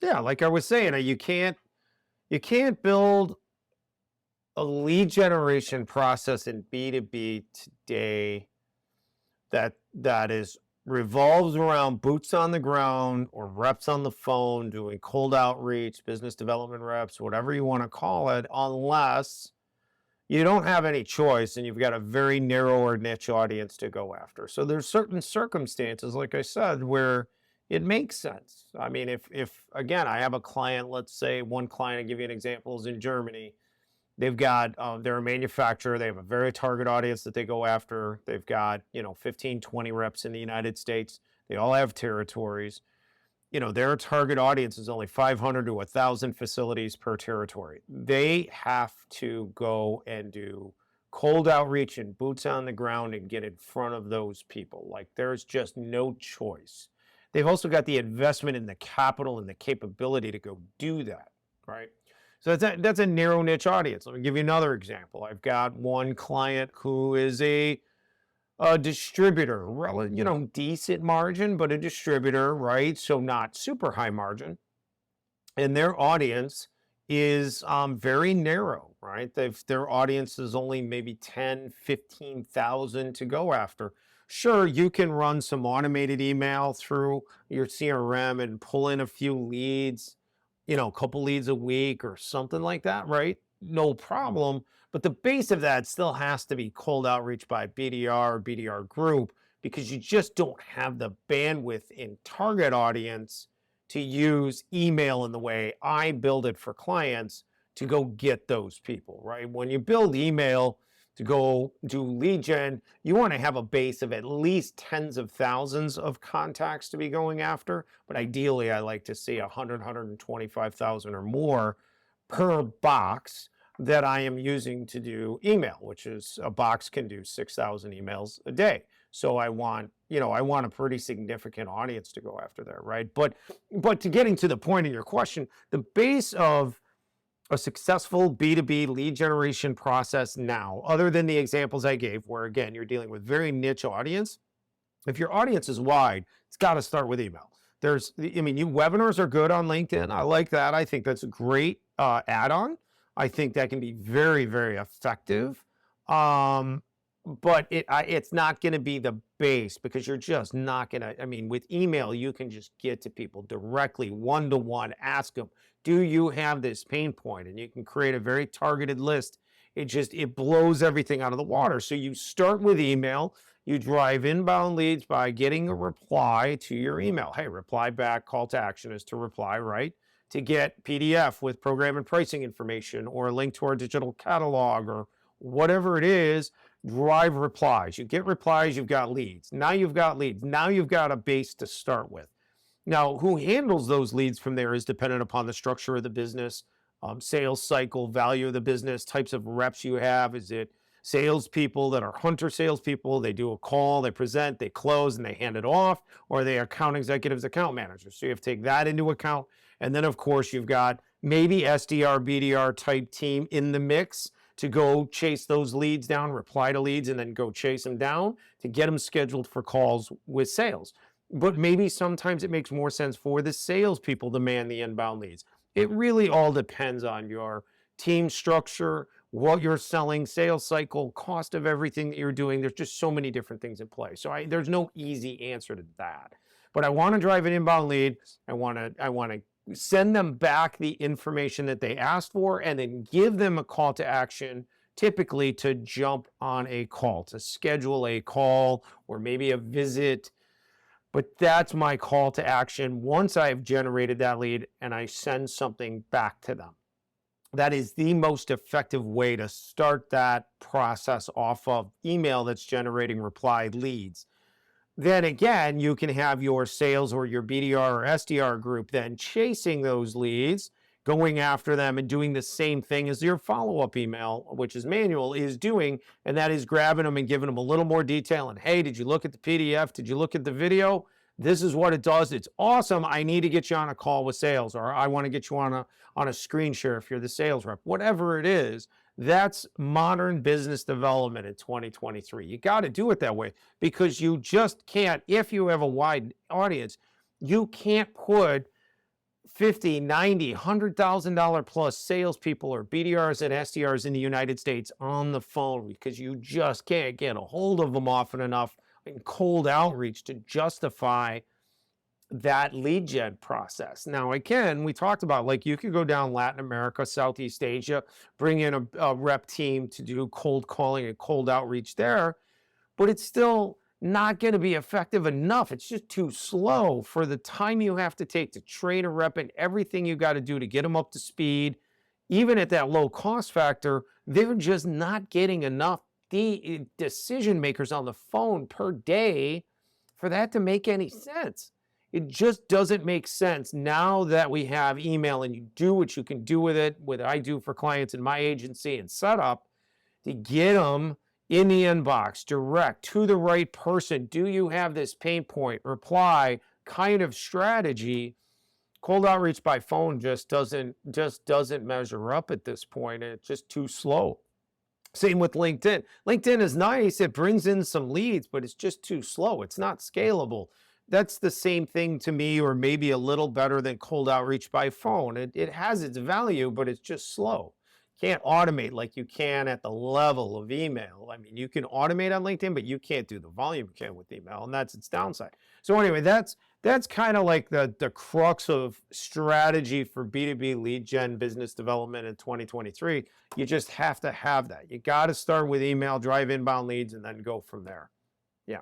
Yeah, like I was saying, you can't build a lead generation process in B2B today that is revolves around boots on the ground or reps on the phone doing cold outreach, business development reps, whatever you want to call it, unless you don't have any choice and you've got a very narrow or niche audience to go after. So there's certain circumstances, like I said, where it makes sense. I mean, if again, I have a client, let's say one client, I give you an example, is in Germany. They've got, they're a manufacturer. They have a very target audience that they go after. They've got, 15, 20 reps in the United States. They all have territories. Their target audience is only 500 to 1,000 facilities per territory. They have to go and do cold outreach and boots on the ground and get in front of those people. Like there's just no choice. They've also got the investment in the capital and the capability to go do that, right? So that's a narrow niche audience. Let me give you another example. I've got one client who is a distributor, decent margin, but a distributor, right? So not super high margin. And their audience is very narrow, right? Their audience is only maybe 10, 15,000 to go after. Sure, you can run some automated email through your CRM and pull in a few leads, a couple leads a week or something like that, right? No problem. But the base of that still has to be cold outreach by BDR or BDR group because you just don't have the bandwidth in target audience to use email in the way I build it for clients to go get those people, right? When you build email to go do lead gen, you want to have a base of at least tens of thousands of contacts to be going after. But ideally, I like to see 100, 125,000 or more per box that I am using to do email, which is a box can do 6,000 emails a day. So I want a pretty significant audience to go after there, right? But to getting to the point of your question, the base of a successful B2B lead generation process now, other than the examples I gave, where again, you're dealing with very niche audience, if your audience is wide, it's got to start with email. Webinars are good on LinkedIn. I like that. I think that's a great add-on. I think that can be very, very effective. But it's not going to be the base because you're just not going to, with email, you can just get to people directly, one-to-one, ask them, do you have this pain point? And you can create a very targeted list. It blows everything out of the water. So you start with email, you drive inbound leads by getting a reply to your email. Hey, reply back, call to action is to reply, right? To get PDF with program and pricing information or a link to our digital catalog or whatever it is, drive replies. You get replies, you've got leads. Now you've got leads. Now you've got a base to start with. Now, who handles those leads from there is dependent upon the structure of the business, sales cycle, value of the business, types of reps you have. Is it salespeople that are hunter salespeople? They do a call, they present, they close, and they hand it off, or are they account executives, account managers? So you have to take that into account. And then, of course, you've got maybe SDR, BDR type team in the mix to go chase those leads down, reply to leads, and then go chase them down to get them scheduled for calls with sales. But maybe sometimes it makes more sense for the salespeople to man the inbound leads. It really all depends on your team structure, what you're selling, sales cycle, cost of everything that you're doing. There's just so many different things in play. So there's no easy answer to that. But I want to drive an inbound lead. I want to send them back the information that they asked for and then give them a call to action, typically to jump on a call, to schedule a call or maybe a visit. But that's my call to action once I've generated that lead and I send something back to them. That is the most effective way to start that process off of email that's generating reply leads. Then again, you can have your sales or your BDR or SDR group then chasing those leads, going after them and doing the same thing as your follow-up email, which is manual, is doing, and that is grabbing them and giving them a little more detail. And hey, did you look at the PDF? Did you look at the video? This is what it does. It's awesome. I need to get you on a call with sales, or I want to get you on a screen share if you're the sales rep. Whatever it is, that's modern business development in 2023. You got to do it that way because you just can't, if you have a wide audience, you can't put 50, 90, $100,000 plus salespeople or BDRs and SDRs in the United States on the phone because you just can't get a hold of them often enough in cold outreach to justify that lead gen process. Now, again, we talked about like you could go down Latin America, Southeast Asia, bring in a rep team to do cold calling and cold outreach there, but it's still not going to be effective enough. It's just too slow for the time you have to take to train a rep and everything you got to do to get them up to speed. Even at that low cost factor, they're just not getting enough decision makers on the phone per day for that to make any sense. It just doesn't make sense now that we have email and you do what you can do with it, what I do for clients in my agency and setup, to get them in the inbox, direct to the right person. Do you have this pain point, reply kind of strategy? Cold outreach by phone just doesn't measure up at this point. It's just too slow. Same with LinkedIn. LinkedIn is nice. It brings in some leads, but it's just too slow. It's not scalable. That's the same thing to me, or maybe a little better than cold outreach by phone. It has its value, but it's just slow. Can't automate like you can at the level of email. I mean, you can automate on LinkedIn, but you can't do the volume you can with email, and that's its downside. So anyway, that's kind of like the crux of strategy for B2B lead gen business development in 2023. You just have to have that. You got to start with email, drive inbound leads, and then go from there. Yeah.